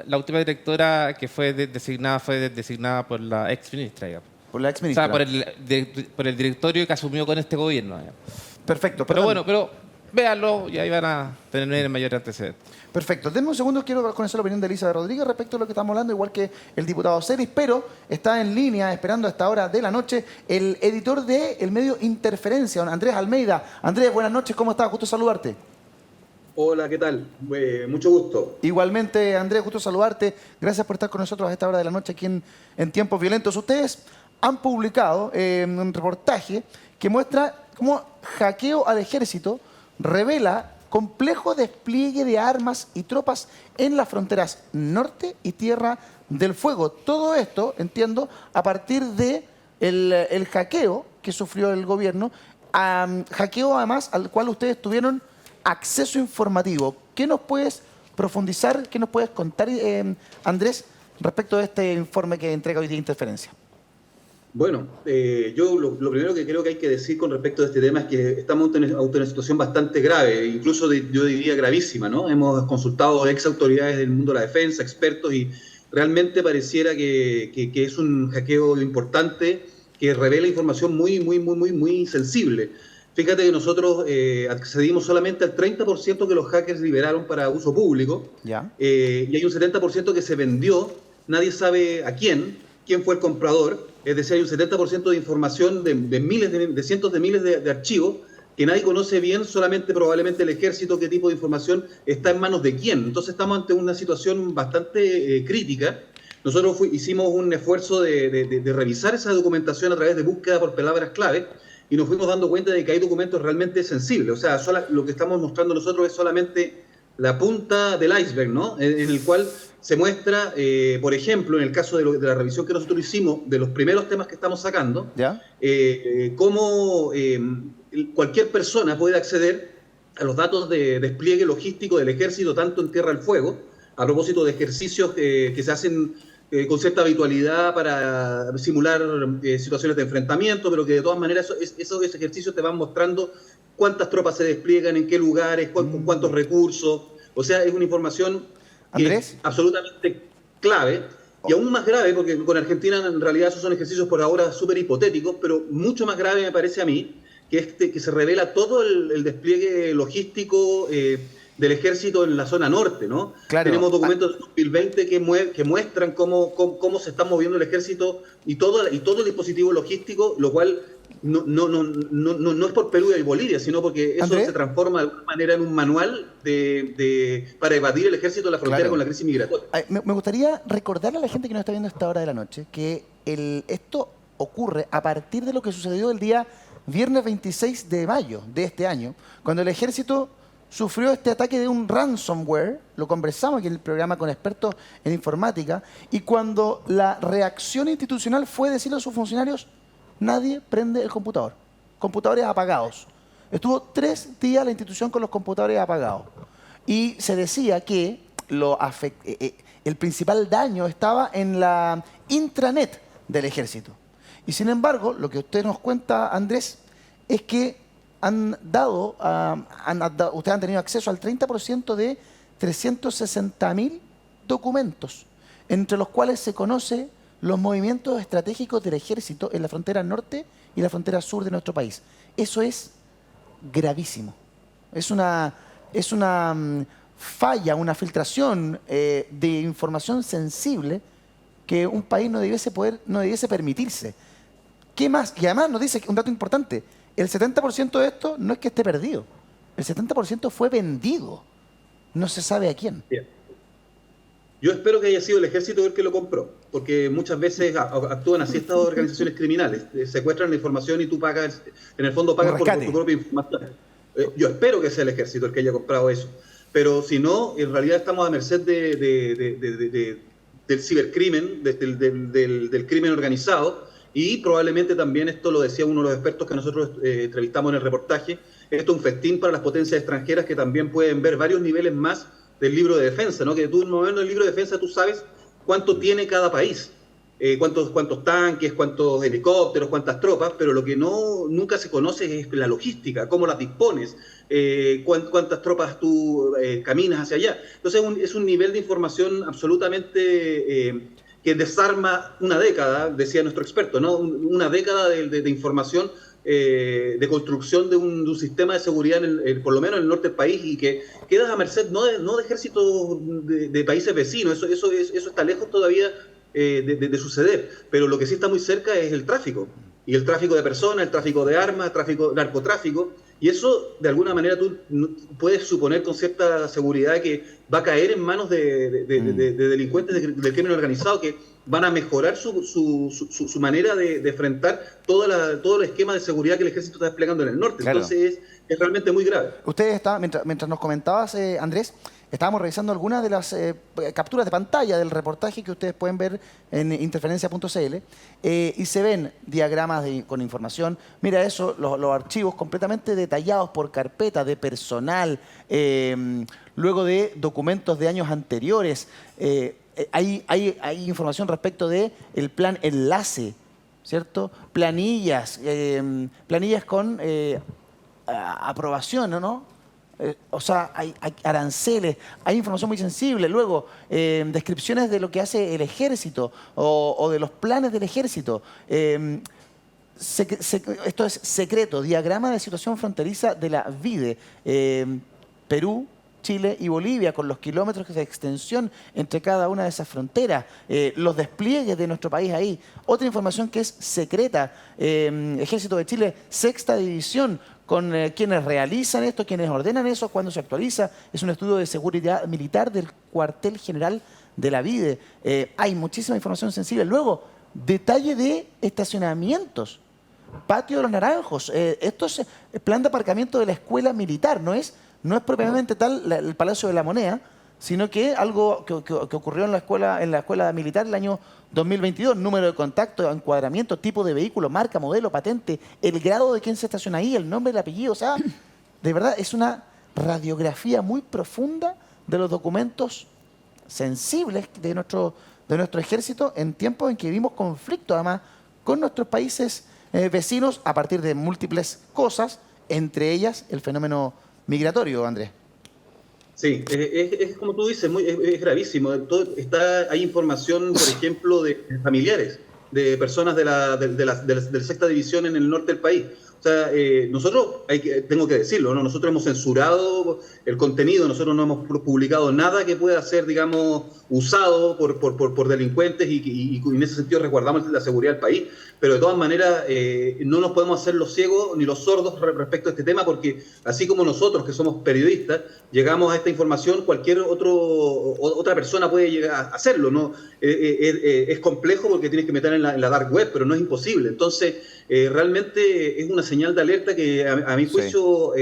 La última directora que fue designada por la ex ministra, digamos. Por la ex O ministra. sea, por el directorio que asumió con este gobierno. Digamos. Perfecto. Pero bueno, pero véanlo y ahí van a tener mayor antecedente. Perfecto. Denme un segundo, quiero conocer la opinión de Elizabeth Rodríguez respecto a lo que estamos hablando, igual que el diputado Celis, pero está en línea, esperando a esta hora de la noche, el editor del medio Interferencia, don Andrés Almeida. Andrés, buenas noches, ¿cómo estás? Gusto saludarte. Hola, ¿qué tal? Mucho gusto. Igualmente, Andrés, gusto saludarte. Gracias por estar con nosotros a esta hora de la noche aquí en Tiempos Violentos. Ustedes han publicado un reportaje que muestra cómo hackeo al ejército revela complejo despliegue de armas y tropas en las fronteras norte y Tierra del Fuego. Todo esto, entiendo, a partir de el hackeo que sufrió el gobierno, hackeo además al cual ustedes tuvieron acceso informativo. ¿Qué nos puedes profundizar, qué nos puedes contar, Andrés, respecto de este informe que entrega hoy día Interferencia? Bueno, yo lo primero que creo que hay que decir con respecto a este tema es que estamos ante una situación bastante grave, incluso yo diría gravísima, ¿no? Hemos consultado ex autoridades del mundo de la defensa, expertos, y realmente pareciera que es un hackeo importante que revela información muy sensible. Fíjate que nosotros accedimos solamente al 30% que los hackers liberaron para uso público. ¿Ya? Y hay un 70% que se vendió, nadie sabe a quién fue el comprador. Es decir, hay un 70% de información de cientos de miles de archivos que nadie conoce bien, solamente probablemente el ejército, qué tipo de información está en manos de quién. Entonces estamos ante una situación bastante crítica. Nosotros hicimos un esfuerzo de revisar esa documentación a través de búsqueda por palabras clave, y nos fuimos dando cuenta de que hay documentos realmente sensibles. O sea, lo que estamos mostrando nosotros es solamente la punta del iceberg, ¿no? En el cual se muestra, por ejemplo, en el caso de la revisión que nosotros hicimos, de los primeros temas que estamos sacando, ¿ya? Cómo cualquier persona puede acceder a los datos de despliegue logístico del ejército, tanto en Tierra del Fuego, a propósito de ejercicios que se hacen con cierta habitualidad para simular situaciones de enfrentamiento, pero que de todas maneras esos ejercicios te van mostrando cuántas tropas se despliegan, en qué lugares, cuántos recursos. O sea, es una información que es absolutamente clave, y aún más grave, porque con Argentina en realidad esos son ejercicios por ahora súper hipotéticos, pero mucho más grave me parece a mí, que se revela todo el despliegue logístico del ejército en la zona norte, ¿no? Claro. Tenemos documentos de 2020 que muestran cómo se está moviendo el ejército y todo el dispositivo logístico, lo cual no es por Perú y Bolivia, sino porque eso ¿Andrés? se transforma de alguna manera en un manual para evadir el ejército de la frontera, Claro, con la crisis migratoria. Me gustaría recordarle a la gente que nos está viendo a esta hora de la noche que esto ocurre a partir de lo que sucedió el día viernes 26 de mayo de este año, cuando el ejército sufrió este ataque de un ransomware. Lo conversamos aquí en el programa con expertos en informática, y cuando la reacción institucional fue decirle a sus funcionarios: nadie prende el computador, computadores apagados. Estuvo 3 días la institución con los computadores apagados, y se decía que el principal daño estaba en la intranet del ejército. Y sin embargo, lo que usted nos cuenta, Andrés, es que ustedes han tenido acceso al 30% de 360.000 documentos, entre los cuales se conoce los movimientos estratégicos del ejército en la frontera norte y la frontera sur de nuestro país. Eso es gravísimo. Es una falla, una filtración de información sensible que un país no debiese permitirse. ¿Qué más? Y además nos dice un dato importante: el 70% de esto no es que esté perdido, el 70% fue vendido. No se sabe a quién. Bien. Yo espero que haya sido el ejército el que lo compró, porque muchas veces actúan así estas organizaciones criminales, secuestran la información y tú pagas, en el fondo pagas por tu propia información. Yo espero que sea el ejército el que haya comprado eso, pero si no, en realidad estamos a merced del cibercrimen, del crimen organizado, y probablemente también, esto lo decía uno de los expertos que nosotros entrevistamos en el reportaje, esto es un festín para las potencias extranjeras que también pueden ver varios niveles más del libro de defensa, ¿no? Que tú, en el libro de defensa, tú sabes cuánto tiene cada país, cuántos tanques, cuántos helicópteros, cuántas tropas, pero lo que nunca se conoce es la logística, cómo las dispones, cuántas tropas tú caminas hacia allá. Entonces es un nivel de información absolutamente que desarma una década, decía nuestro experto, ¿no? Una década de información de construcción de un sistema de seguridad, por lo menos en el norte del país, y que quedas a merced no de ejércitos de países vecinos, eso está lejos todavía de suceder, pero lo que sí está muy cerca es el tráfico, y el tráfico de personas, el tráfico de armas, el narcotráfico, y eso de alguna manera tú puedes suponer con cierta seguridad que va a caer en manos de delincuentes del crimen organizado, que van a mejorar su manera de enfrentar todo el esquema de seguridad que el ejército está desplegando en el norte. Claro. Entonces es realmente muy grave. Usted mientras nos comentabas, Andrés, estábamos revisando algunas de las capturas de pantalla del reportaje que ustedes pueden ver en interferencia.cl y se ven diagramas con información. Mira eso, los archivos completamente detallados por carpeta de personal, luego de documentos de años anteriores. Hay información respecto de el plan enlace, ¿cierto? Planillas con aprobación, ¿no? O sea, hay aranceles, hay información muy sensible. Luego, descripciones de lo que hace el ejército o de los planes del ejército. Esto es secreto, diagrama de situación fronteriza de la VIDE. Perú, Chile y Bolivia, con los kilómetros de extensión entre cada una de esas fronteras, los despliegues de nuestro país ahí. Otra información que es secreta, Ejército de Chile, 6ª División, con quienes realizan esto, quienes ordenan eso, cuando se actualiza. Es un estudio de seguridad militar del cuartel general de la VIDE. Hay muchísima información sensible. Luego, detalle de estacionamientos. Patio de los Naranjos. Esto es el plan de aparcamiento de la escuela militar, no es propiamente tal el Palacio de la Moneda, sino que algo que ocurrió en la escuela militar el año 2022, número de contacto, encuadramiento, tipo de vehículo, marca, modelo, patente, el grado de quién se estaciona ahí, el nombre, el apellido. O sea, de verdad es una radiografía muy profunda de los documentos sensibles de nuestro ejército en tiempos en que vivimos conflicto, además, con nuestros países vecinos a partir de múltiples cosas, entre ellas el fenómeno migratorio, Andrés. Sí, es como tú dices, es gravísimo. Hay información, por ejemplo, de familiares, de personas de la 6ª División en el norte del país. O sea, nosotros, tengo que decirlo, ¿no? Nosotros hemos censurado el contenido, nosotros no hemos publicado nada que pueda ser, digamos, usado por delincuentes y en ese sentido resguardamos la seguridad del país, pero de todas maneras no nos podemos hacer los ciegos ni los sordos respecto a este tema, porque así como nosotros, que somos periodistas, llegamos a esta información, cualquier otra persona puede llegar a hacerlo, ¿no? Es complejo porque tienes que meter en la dark web, pero no es imposible. Entonces, realmente es una señal de alerta que a mi juicio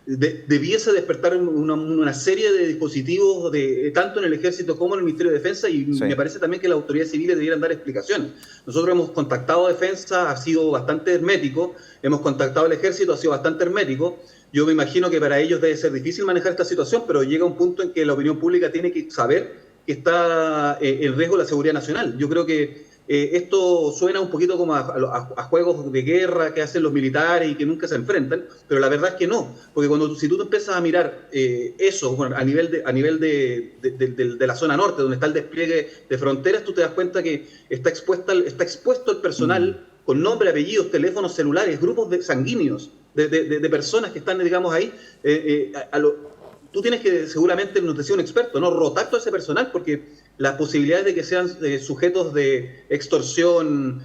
debiese despertar una serie de dispositivos tanto en el Ejército como en el Ministerio de Defensa, y me parece también que las autoridades civiles debieran dar explicaciones. Nosotros hemos contactado a Defensa, ha sido bastante hermético, hemos contactado al Ejército, ha sido bastante hermético. Yo me imagino que para ellos debe ser difícil manejar esta situación, pero llega un punto en que la opinión pública tiene que saber que está en riesgo la seguridad nacional. Yo creo que esto suena un poquito como a juegos de guerra que hacen los militares y que nunca se enfrentan, pero la verdad es que no, porque si tú empiezas a mirar eso, bueno, a nivel de la zona norte, donde está el despliegue de fronteras, tú te das cuenta que está expuesto el personal con nombre, apellidos, teléfonos celulares, grupos sanguíneos de personas que están, digamos, ahí. Tú tienes que, seguramente, nos decía un experto, ¿no?, rotar todo ese personal, porque las posibilidades de que sean sujetos de extorsión,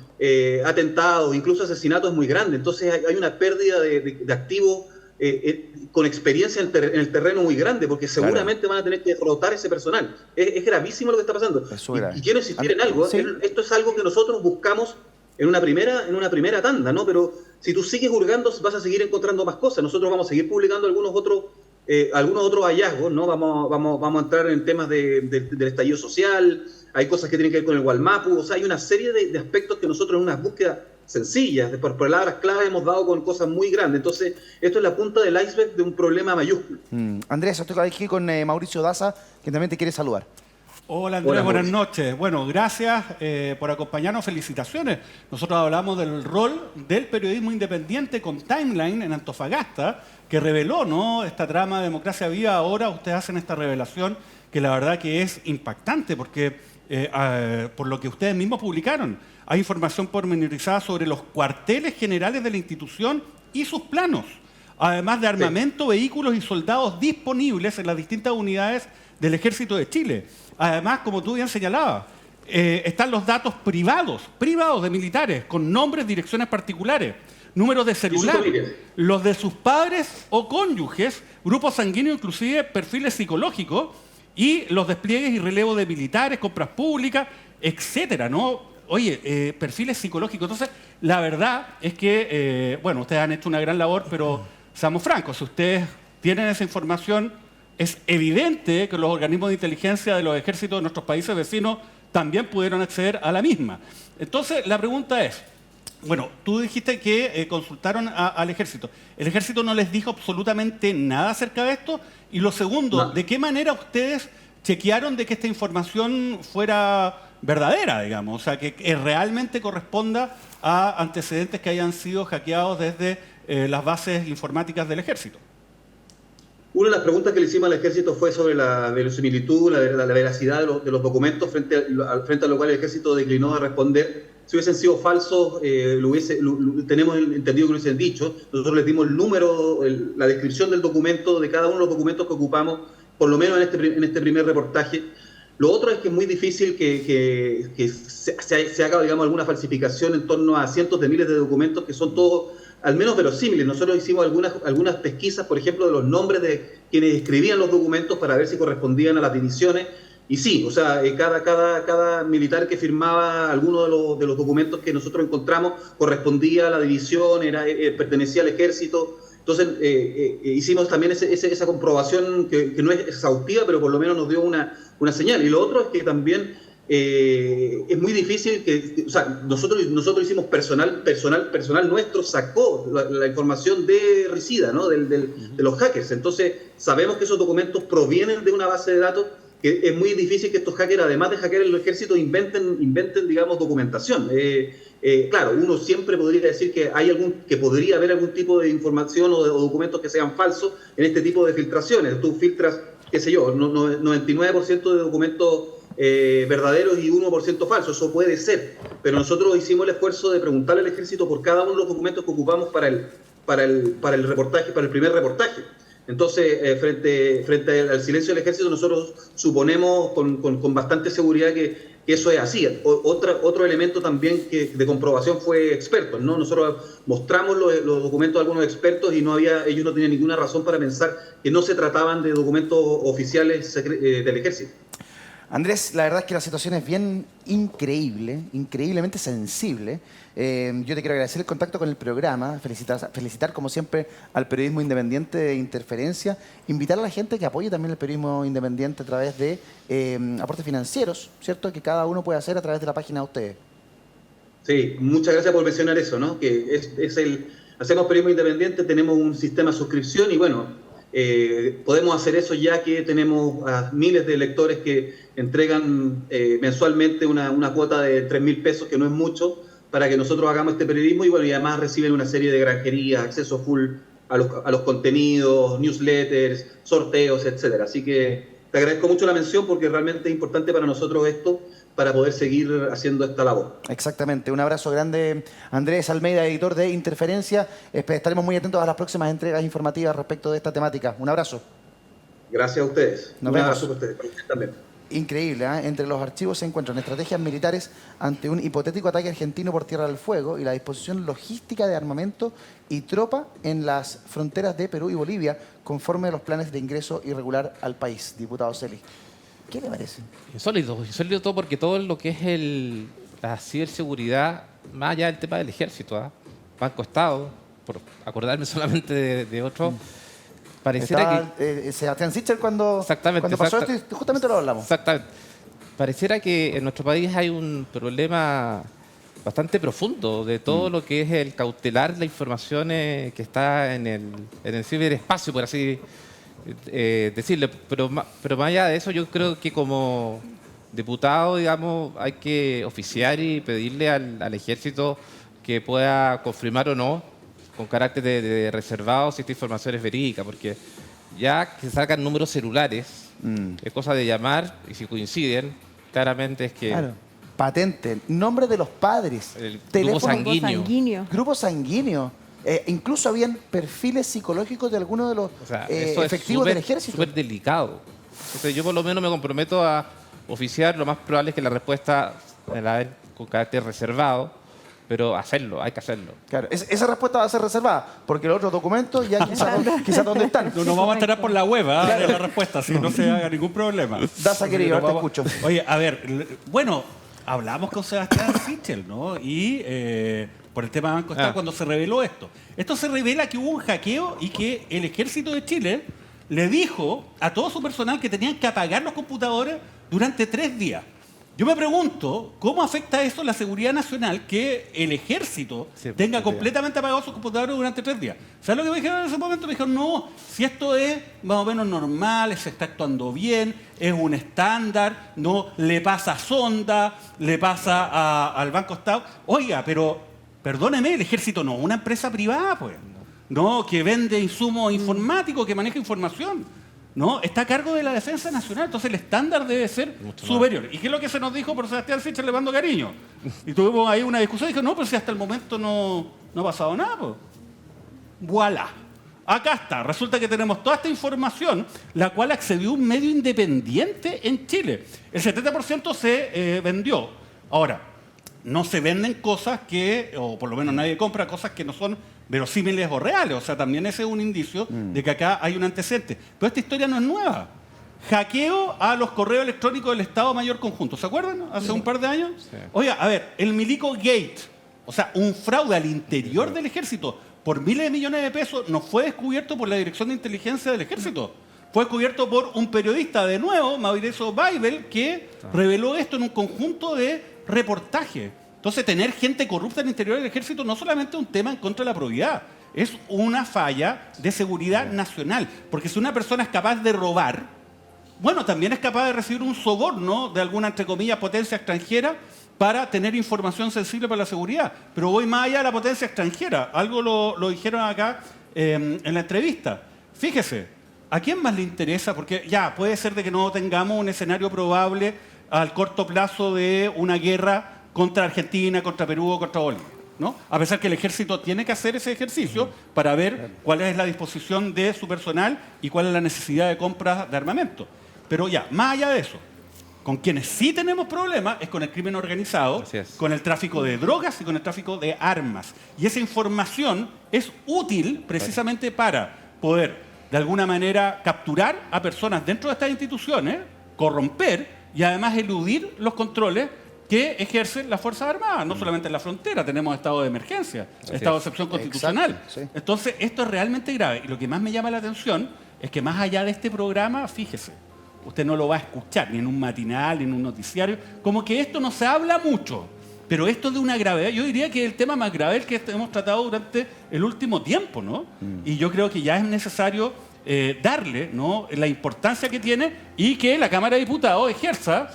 atentados, incluso asesinatos es muy grande. Entonces hay una pérdida de activos con experiencia en el terreno muy grande, porque seguramente van a tener que rotar ese personal. Es gravísimo lo que está pasando. Y quiero insistir en algo. ¿Sí? Esto es algo que nosotros buscamos en una primera tanda, ¿no? Pero si tú sigues hurgando, vas a seguir encontrando más cosas. Nosotros vamos a seguir publicando algunos otros hallazgos, ¿no? Vamos a entrar en temas del estallido social, hay cosas que tienen que ver con el Gualmapu, o sea, hay una serie de aspectos que nosotros en unas búsquedas sencillas, por palabras clave, hemos dado con cosas muy grandes. Entonces, esto es la punta del iceberg de un problema mayúsculo. Andrés, estoy aquí con Mauricio Daza, que también te quiere saludar. Hola Andrés, buenas noches. Bueno, gracias por acompañarnos, felicitaciones. Nosotros hablamos del rol del periodismo independiente con Timeline en Antofagasta, que reveló, ¿no?, esta trama de Democracia Viva. Ahora ustedes hacen esta revelación que la verdad que es impactante, porque por lo que ustedes mismos publicaron. Hay información pormenorizada sobre los cuarteles generales de la institución y sus planos, además de armamento, vehículos y soldados disponibles en las distintas unidades del Ejército de Chile. Además, como tú bien señalabas, están los datos privados de militares, con nombres, direcciones particulares, números de celular, los de sus padres o cónyuges, grupos sanguíneos, inclusive perfiles psicológicos, y los despliegues y relevos de militares, compras públicas, etcétera, ¿no? Oye, perfiles psicológicos. Entonces, la verdad es que, bueno, ustedes han hecho una gran labor, pero seamos francos, si ustedes tienen esa información, es evidente que los organismos de inteligencia de los ejércitos de nuestros países vecinos también pudieron acceder a la misma. Entonces, la pregunta es, bueno, tú dijiste que consultaron al ejército. ¿El ejército no les dijo absolutamente nada acerca de esto? Y lo segundo, ¿de qué manera ustedes chequearon de que esta información fuera verdadera, digamos? O sea, que realmente corresponda a antecedentes que hayan sido hackeados desde las bases informáticas del ejército. Una de las preguntas que le hicimos al ejército fue sobre la verosimilitud, la veracidad de los documentos, frente a lo cual el ejército declinó de responder. Si hubiesen sido falsos, tenemos entendido que lo hubiesen dicho. Nosotros les dimos el número, la descripción del documento, de cada uno de los documentos que ocupamos, por lo menos en este primer reportaje. Lo otro es que es muy difícil que se haga, digamos, alguna falsificación en torno a cientos de miles de documentos que son todos al menos verosímiles. Nosotros hicimos algunas pesquisas, por ejemplo, de los nombres de quienes escribían los documentos para ver si correspondían a las divisiones. Y sí, o sea, cada militar que firmaba alguno de los documentos que nosotros encontramos correspondía a la división, pertenecía al ejército. Entonces, hicimos también esa comprobación que no es exhaustiva, pero por lo menos nos dio una señal. Y lo otro es que también es muy difícil o sea, nosotros hicimos personal nuestro sacó la información de Ricida, ¿no? de los hackers. Entonces, sabemos que esos documentos provienen de una base de datos, que es muy difícil que estos hackers, además de hackear el ejército, inventen, digamos, documentación. Claro, uno siempre podría decir que podría haber algún tipo de información o documentos que sean falsos en este tipo de filtraciones. Tú filtras, qué sé yo, 99% de documentos verdaderos y 1% falsos. Eso puede ser. Pero nosotros hicimos el esfuerzo de preguntarle al ejército por cada uno de los documentos que ocupamos para el reportaje, para el primer reportaje. Entonces, frente al silencio del ejército, nosotros suponemos con bastante seguridad que eso es así. Otro elemento también de comprobación fue expertos, ¿no? Nosotros mostramos los documentos de algunos expertos y ellos no tenían ninguna razón para pensar que no se trataban de documentos oficiales del ejército. Andrés, la verdad es que la situación es bien increíble, increíblemente sensible. Yo te quiero agradecer el contacto con el programa, felicitar como siempre al periodismo independiente de Interferencia, invitar a la gente que apoye también el periodismo independiente a través de aportes financieros, ¿cierto? Que cada uno puede hacer a través de la página de ustedes. Sí, muchas gracias por mencionar eso, ¿no? Que hacemos periodismo independiente, tenemos un sistema de suscripción y bueno, podemos hacer eso ya que tenemos a miles de lectores que entregan mensualmente una cuota de 3.000 pesos, que no es mucho, para que nosotros hagamos este periodismo y bueno, y además reciben una serie de granjerías, acceso full a los contenidos, newsletters, sorteos, etcétera. Así que te agradezco mucho la mención porque realmente es importante para nosotros esto, para poder seguir haciendo esta labor. Exactamente. Un abrazo grande, Andrés Almeida, editor de Interferencia. Estaremos muy atentos a las próximas entregas informativas respecto de esta temática. Un abrazo. Gracias a ustedes. Nos vemos. Abrazo para ustedes también. Increíble, ¿eh? Entre los archivos se encuentran estrategias militares ante un hipotético ataque argentino por tierra del fuego y la disposición logística de armamento y tropa en las fronteras de Perú y Bolivia, conforme a los planes de ingreso irregular al país. Diputado Celi, ¿qué le parece? Insólito todo porque todo lo que es la ciberseguridad, más allá del tema del ejército, Banco Estado, por acordarme solamente de otro, pareciera que... Sebastián Sichel cuando pasó esto, justamente lo hablamos. Exactamente. Pareciera que en nuestro país hay un problema bastante profundo de todo lo que es el cautelar la información que está en el ciberespacio, por así decirlo. Pero más allá de eso, yo creo que como diputado, digamos, hay que oficiar y pedirle al ejército que pueda confirmar o no, con carácter de reservado, si esta información es verídica, porque ya que salgan números celulares, es cosa de llamar y si coinciden, claramente es que Claro. Patente, nombre de los padres, el teléfono, grupo sanguíneo. grupo sanguíneo. Incluso habían perfiles psicológicos de algunos de los O sea, eso efectivos es del ejército. súper delicado. Entonces, yo por lo menos me comprometo a oficiar. Lo más probable es que la respuesta me la den con carácter reservado, pero hacerlo, hay que hacerlo. Claro, esa respuesta va a ser reservada, porque los otros documentos ya quizás dónde están. No nos vamos a enterar por la web de la respuesta, si no se haga ningún problema. Daza, querido, Nos te vamos- escucho. Oye, a ver, bueno, hablamos con Sebastián Sichel, ¿no? Y por el tema de Banco Estado, cuando se reveló esto. Esto se revela que hubo un hackeo y que el Ejército de Chile le dijo a todo su personal que tenían que apagar los computadores durante 3 días. Yo me pregunto, ¿cómo afecta eso la seguridad nacional que el Ejército Sí, tenga sí. completamente apagados sus computadores durante 3 días? ¿Sabes lo que me dijeron en ese momento? Me dijeron, no, si esto es más o menos normal, se está actuando bien, es un estándar, no le pasa a Sonda, le pasa al Banco Estado. Oiga, pero perdóneme, el Ejército no es una empresa privada, pues. No, que vende insumos informáticos, que maneja información. No, está a cargo de la Defensa Nacional, entonces el estándar debe ser superior. ¿Y qué es lo que se nos dijo por Sebastián Sichel? Le mando cariño. Y tuvimos ahí una discusión y dije, no, pero si hasta el momento no ha pasado nada, pues. Voilà. Acá está. Resulta que tenemos toda esta información, la cual accedió un medio independiente en Chile. El 70% se vendió. Ahora, no se venden cosas que, o por lo menos nadie compra cosas que no son verosímiles o reales. O sea, también ese es un indicio de que acá hay un antecedente. Pero esta historia no es nueva. Hackeo a los correos electrónicos del Estado Mayor Conjunto. ¿Se acuerdan? Hace un par de años. Sí. Oiga, a ver, el Milico Gate, o sea, un fraude al interior del ejército por miles de millones de pesos, no fue descubierto por la Dirección de Inteligencia del Ejército. Fue descubierto por un periodista, de nuevo, Mauricio Baibel, que reveló esto en un conjunto de reportajes. Entonces, tener gente corrupta en el interior del ejército no solamente es un tema en contra de la probidad, es una falla de seguridad nacional. Porque si una persona es capaz de robar, bueno, también es capaz de recibir un soborno de alguna, entre comillas, potencia extranjera para tener información sensible para la seguridad. Pero voy más allá de la potencia extranjera. Algo lo dijeron acá en la entrevista. Fíjese, ¿a quién más le interesa? Porque ya, puede ser de que no tengamos un escenario probable al corto plazo de una guerra contra Argentina, contra Perú o contra Bolivia, ¿no? A pesar que el ejército tiene que hacer ese ejercicio para ver cuál es la disposición de su personal y cuál es la necesidad de compra de armamento. Pero ya, más allá de eso, con quienes sí tenemos problemas es con el crimen organizado, Así es. con el tráfico de drogas y con el tráfico de armas. Y esa información es útil precisamente para poder, de alguna manera, capturar a personas dentro de estas instituciones, corromper y además eludir los controles que ejercen las Fuerzas Armadas, no solamente en la frontera, tenemos estado de emergencia, estado de excepción constitucional. Exacto, sí. Entonces, esto es realmente grave. Y lo que más me llama la atención es que más allá de este programa, fíjese, usted no lo va a escuchar ni en un matinal, ni en un noticiario, como que esto no se habla mucho, pero esto es de una gravedad, yo diría que es el tema más grave el que hemos tratado durante el último tiempo, ¿no? Y yo creo que ya es necesario darle, ¿no?, la importancia que tiene y que la Cámara de Diputados ejerza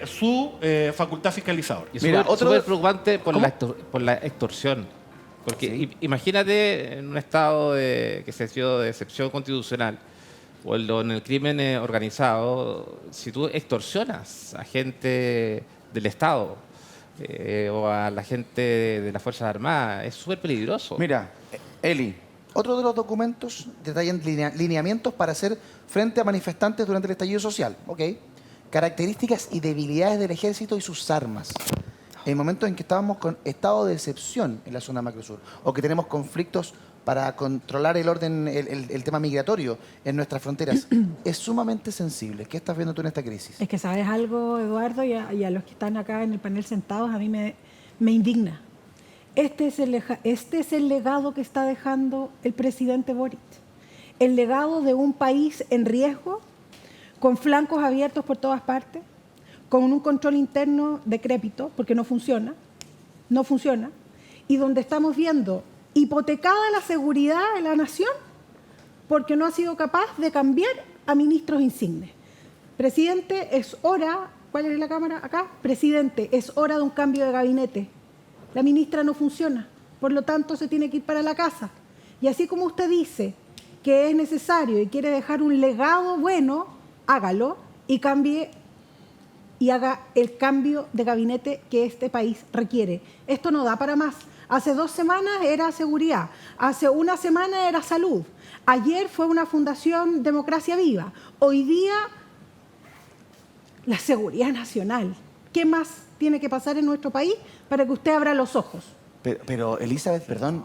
su facultad fiscalizadora. Y Mira, súper preocupante por la extorsión. Porque imagínate en un estado que se ha sido de excepción constitucional o en el crimen organizado, si tú extorsionas a gente del Estado o a la gente de las Fuerzas Armadas, es súper peligroso. Mira, Eli, otro de los documentos detallan lineamientos para hacer frente a manifestantes durante el estallido social. ¿Ok? Características y debilidades del ejército y sus armas. En momentos en que estábamos con estado de excepción en la zona macrosur, o que tenemos conflictos para controlar el orden, el tema migratorio en nuestras fronteras, es sumamente sensible. ¿Qué estás viendo tú en esta crisis? Es que sabes algo, Eduardo, y a los que están acá en el panel sentados, a mí me indigna. Este es el legado que está dejando el presidente Boric. El legado de un país en riesgo, con flancos abiertos por todas partes, con un control interno decrépito, porque no funciona, y donde estamos viendo hipotecada la seguridad de la nación porque no ha sido capaz de cambiar a ministros insignes. Presidente, es hora, ¿cuál es la cámara acá? Presidente, es hora de un cambio de gabinete. La ministra no funciona, por lo tanto se tiene que ir para la casa. Y así como usted dice que es necesario y quiere dejar un legado bueno, hágalo y cambie y haga el cambio de gabinete que este país requiere. Esto no da para más. Hace 2 semanas era seguridad, hace 1 semana era salud, ayer fue una fundación Democracia Viva, hoy día la seguridad nacional. ¿Qué más tiene que pasar en nuestro país para que usted abra los ojos? Pero Elizabeth, perdón,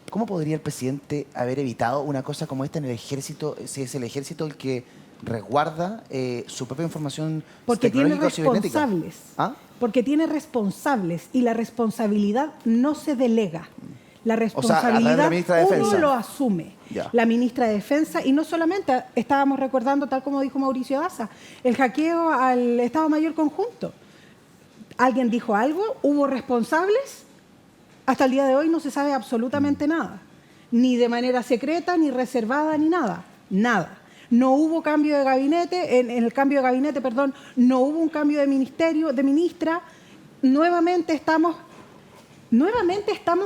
¿cómo podría el presidente haber evitado una cosa como esta en el ejército, si es el ejército el que resguarda su propia información porque tiene tecnológica o cibernética? responsables. ¿Ah? Porque tiene responsables y la responsabilidad no se delega. La responsabilidad la ministra de uno Defensa. lo asume. Ya. La ministra de Defensa, y no solamente, estábamos recordando, tal como dijo Mauricio Daza, el hackeo al Estado Mayor Conjunto. ¿Alguien dijo algo? ¿Hubo responsables? Hasta el día de hoy no se sabe absolutamente nada. Ni de manera secreta, ni reservada, ni nada. Nada. No hubo cambio de gabinete, en el cambio de gabinete, perdón, no hubo un cambio de ministerio, de ministra. Nuevamente estamos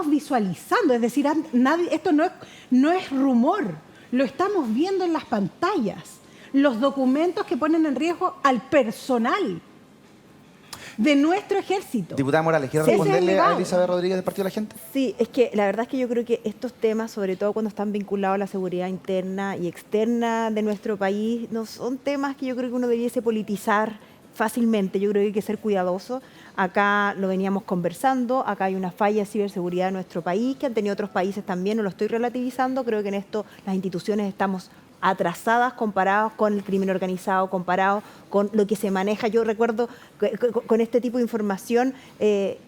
visualizando, es decir, esto no es rumor, lo estamos viendo en las pantallas, los documentos que ponen en riesgo al personal de nuestro ejército. Diputada Morales, ¿quiere Ese es el responderle a legado. Elizabeth Rodríguez del Partido de la Gente? Sí, es que la verdad es que yo creo que estos temas, sobre todo cuando están vinculados a la seguridad interna y externa de nuestro país, no son temas que yo creo que uno debiese politizar fácilmente. Yo creo que hay que ser cuidadoso. Acá lo veníamos conversando, acá hay una falla de ciberseguridad en nuestro país, que han tenido otros países también, no lo estoy relativizando. Creo que en esto las instituciones estamos atrasadas comparados con el crimen organizado, comparados con lo que se maneja. Yo recuerdo con este tipo de información,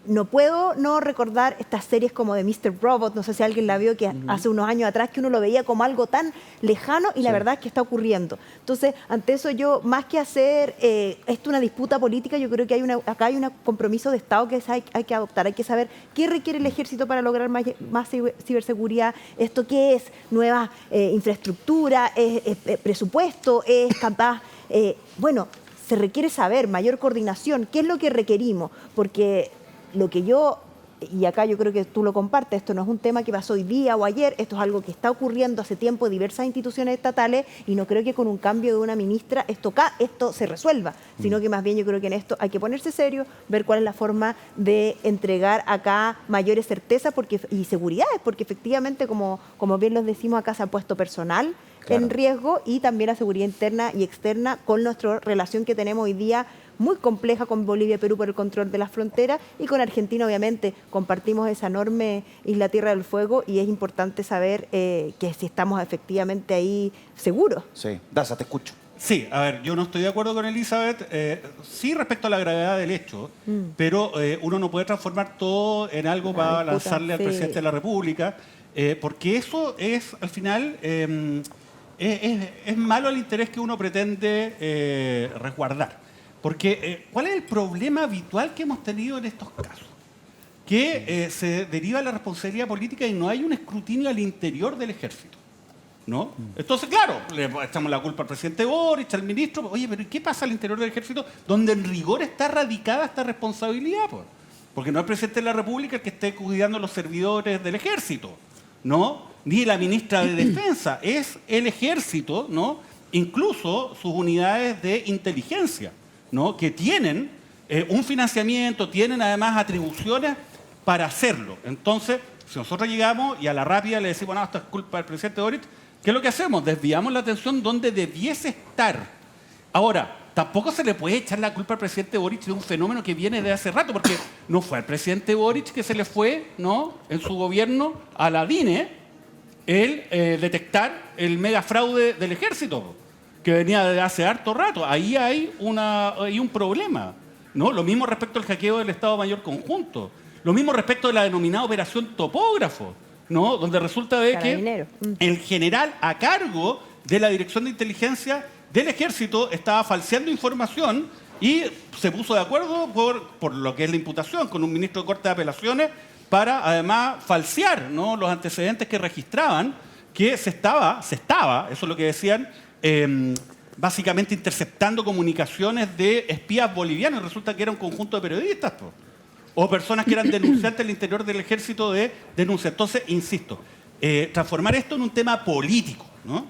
no puedo no recordar estas series como de Mr. Robot, no sé si alguien la vio, que hace unos años atrás, que uno lo veía como algo tan lejano y la verdad es que está ocurriendo. Entonces, ante eso yo, más que hacer esto una disputa política, yo creo que acá hay un compromiso de Estado que hay que adoptar. Hay que saber qué requiere el ejército para lograr más ciberseguridad, esto qué es, nueva infraestructura, presupuesto, es capaz, bueno, se requiere saber, mayor coordinación, qué es lo que requerimos, porque lo que yo, y acá yo creo que tú lo compartes, esto no es un tema que pasó hoy día o ayer, esto es algo que está ocurriendo hace tiempo en diversas instituciones estatales y no creo que con un cambio de una ministra esto se resuelva, sino que más bien yo creo que en esto hay que ponerse serio, ver cuál es la forma de entregar acá mayores certezas y seguridades, porque efectivamente, como bien los decimos acá, se ha puesto personal en riesgo y también la seguridad interna y externa con nuestra relación que tenemos hoy día muy compleja con Bolivia y Perú por el control de las fronteras y con Argentina obviamente compartimos esa enorme isla Tierra del Fuego y es importante saber que si estamos efectivamente ahí seguros. Sí, Daza, te escucho. Sí, a ver, yo no estoy de acuerdo con Elizabeth, sí respecto a la gravedad del hecho, pero uno no puede transformar todo en algo para lanzarle al presidente de la República, porque eso es, al final, es malo el interés que uno pretende resguardar. Porque, ¿cuál es el problema habitual que hemos tenido en estos casos? Que se deriva la responsabilidad política y no hay un escrutinio al interior del ejército, ¿no? Entonces, claro, le echamos la culpa al presidente Boric, al ministro. Oye, pero ¿qué pasa al interior del ejército donde en rigor está radicada esta responsabilidad? Porque no es el presidente de la República el que esté cuidando los servidores del ejército, ¿no? Ni la ministra de Defensa, es el ejército, ¿no? Incluso sus unidades de inteligencia, ¿no? Que tienen un financiamiento, tienen además atribuciones para hacerlo. Entonces, si nosotros llegamos y a la rápida le decimos, no, esto es culpa del presidente Boric, ¿qué es lo que hacemos? Desviamos la atención donde debiese estar. Ahora, tampoco se le puede echar la culpa al presidente Boric de un fenómeno que viene de hace rato, porque no fue al presidente Boric que se le fue, ¿no?, en su gobierno a la DINE el detectar el mega fraude del ejército, que venía de hace harto rato. Ahí hay un problema, ¿no? Lo mismo respecto al hackeo del Estado Mayor Conjunto. Lo mismo respecto de la denominada Operación Topógrafo, ¿no? Donde resulta de que el general a cargo de la Dirección de Inteligencia del Ejército estaba falseando información y se puso de acuerdo por lo que es la imputación con un ministro de Corte de Apelaciones para además falsear, ¿no?, los antecedentes que registraban que se estaba, eso es lo que decían, básicamente interceptando comunicaciones de espías bolivianos. Resulta que era un conjunto de periodistas, o personas que eran denunciantes al interior del ejército de denuncia. Entonces, insisto, transformar esto en un tema político, ¿no?,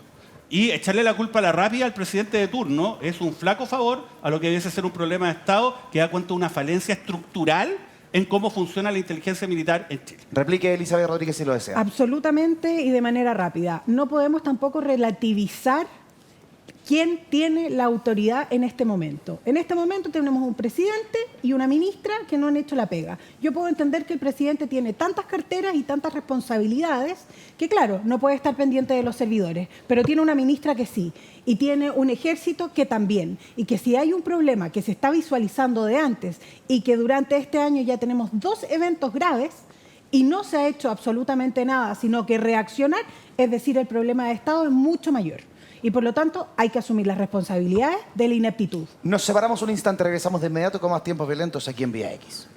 Y echarle la culpa a la rápida al presidente de turno es un flaco favor a lo que debiese ser un problema de Estado que da cuenta de una falencia estructural en cómo funciona la inteligencia militar en Chile. Replique Elizabeth Rodríguez si lo desea. Absolutamente y de manera rápida. No podemos tampoco relativizar quién tiene la autoridad en este momento. En este momento tenemos un presidente y una ministra que no han hecho la pega. Yo puedo entender que el presidente tiene tantas carteras y tantas responsabilidades que, claro, no puede estar pendiente de los servidores, pero tiene una ministra que sí, y tiene un ejército que también, y que si hay un problema que se está visualizando de antes y que durante este año ya tenemos 2 eventos graves, y no se ha hecho absolutamente nada, sino que reaccionar, es decir, el problema de Estado es mucho mayor. Y por lo tanto hay que asumir las responsabilidades de la ineptitud. Nos separamos un instante, regresamos de inmediato con más Tiempos Violentos aquí en Vía X.